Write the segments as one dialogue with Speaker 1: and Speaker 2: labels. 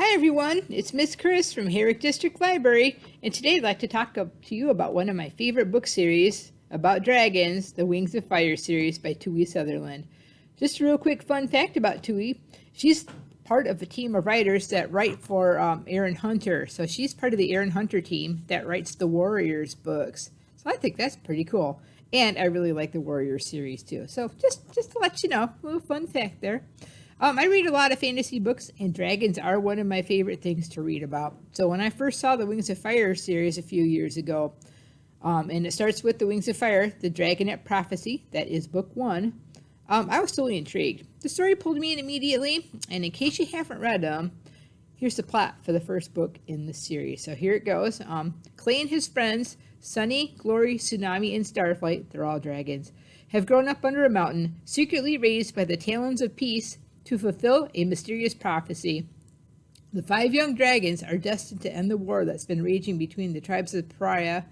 Speaker 1: Hi everyone, it's Miss Chris from Herrick District Library, and today I'd like to talk to you about one of my favorite book series about dragons, the Wings of Fire series by Tui Sutherland. Just a real quick fun fact about Tui. She's part of a team of writers that write for Aaron Hunter. So she's part of the Aaron Hunter team that writes the Warriors books. So I think that's pretty cool. And I really like the Warriors series too. So just to let you know, a little fun fact there. I read a lot of fantasy books, and dragons are one of my favorite things to read about. So when I first saw the Wings of Fire series a few years ago, and it starts with the Wings of Fire, the Dragonette Prophecy, that is book 1, I was totally intrigued. The story pulled me in immediately, and in case you haven't read them, here's the plot for the first book in the series. So here it goes. Clay and his friends, Sunny, Glory, Tsunami, and Starflight, they're all dragons, have grown up under a mountain, secretly raised by the talons of peace, to fulfill a mysterious prophecy. The 5 young dragons are destined to end the war that's been raging between the tribes of Pariah.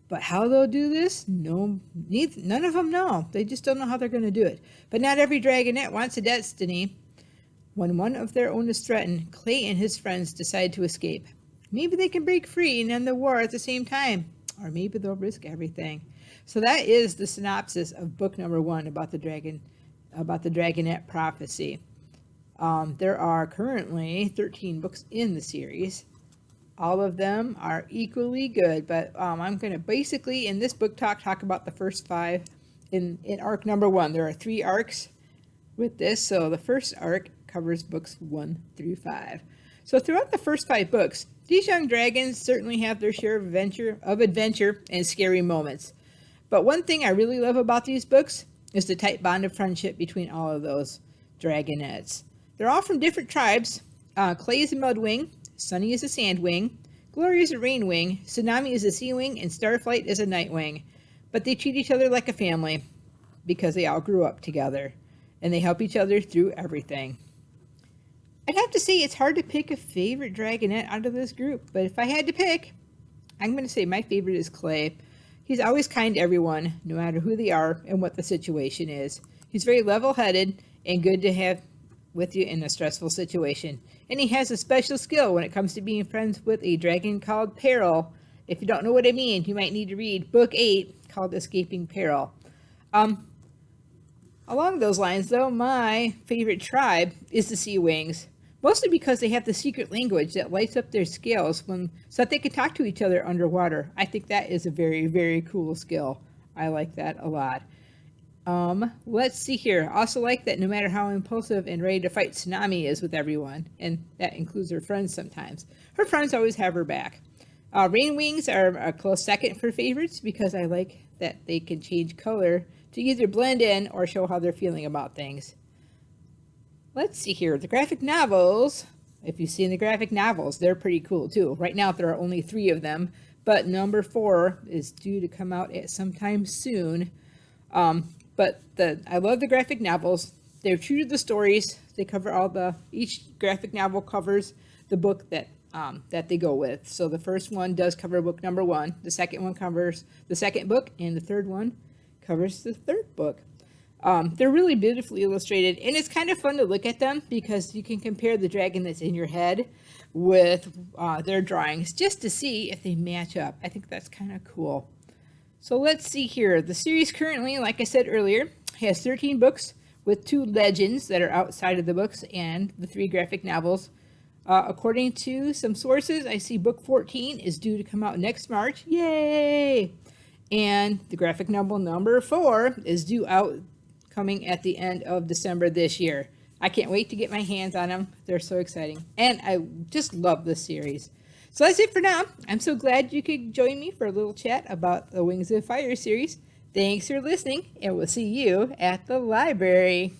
Speaker 1: But how they'll do this? None of them know. They just don't know how they're going to do it. But not every dragonette wants a destiny. When one of their own is threatened, Clay and his friends decide to escape. Maybe they can break free and end the war at the same time. Or maybe they'll risk everything. So that is the synopsis of book number 1 about the Dragonette Prophecy. There are currently 13 books in the series. All of them are equally good, but I'm going to basically, in this book talk about the first 5 in arc number 1. There are 3 arcs with this, so the first arc covers books 1 through 5. So throughout the first 5 books, these young dragons certainly have their share of adventure and scary moments. But one thing I really love about these books is the tight bond of friendship between all of those dragonettes. They're all from different tribes. Clay is a Mudwing, Sunny is a Sandwing, Glory is a Rainwing, Tsunami is a Seawing, and Starflight is a Nightwing. But they treat each other like a family because they all grew up together, and they help each other through everything. I'd have to say it's hard to pick a favorite dragonette out of this group, but if I had to pick, I'm going to say my favorite is Clay. He's always kind to everyone, no matter who they are and what the situation is. He's very level-headed and good to have with you in a stressful situation. And he has a special skill when it comes to being friends with a dragon called Peril. If you don't know what I mean, you might need to read book 8 called Escaping Peril. Along those lines, though, my favorite tribe is the Seawings. Mostly because they have the secret language that lights up their scales so that they can talk to each other underwater. I think that is a very, very cool skill. I like that a lot. Let's see here. I also like that no matter how impulsive and ready to fight Tsunami is with everyone, and that includes her friends sometimes, her friends always have her back. Rainwings are a close second for favorites because I like that they can change color to either blend in or show how they're feeling about things. Let's see here. The graphic novels, if you've seen the graphic novels, they're pretty cool too. Right now there are only 3 of them, but number 4 is due to come out at sometime soon. But I love the graphic novels. They're true to the stories. They cover each graphic novel covers the book that they go with. So the first one does cover book number 1. The second one covers the second book, and the third one covers the third book. They're really beautifully illustrated, and it's kind of fun to look at them because you can compare the dragon that's in your head with their drawings just to see if they match up. I think that's kind of cool. So let's see here. The series currently, like I said earlier, has 13 books with 2 legends that are outside of the books and the 3 graphic novels. According to some sources, I see book 14 is due to come out next March. Yay! And the graphic novel number 4 is due out coming at the end of December this year. I can't wait to get my hands on them. They're so exciting. And I just love this series. So that's it for now. I'm so glad you could join me for a little chat about the Wings of Fire series. Thanks for listening, and we'll see you at the library.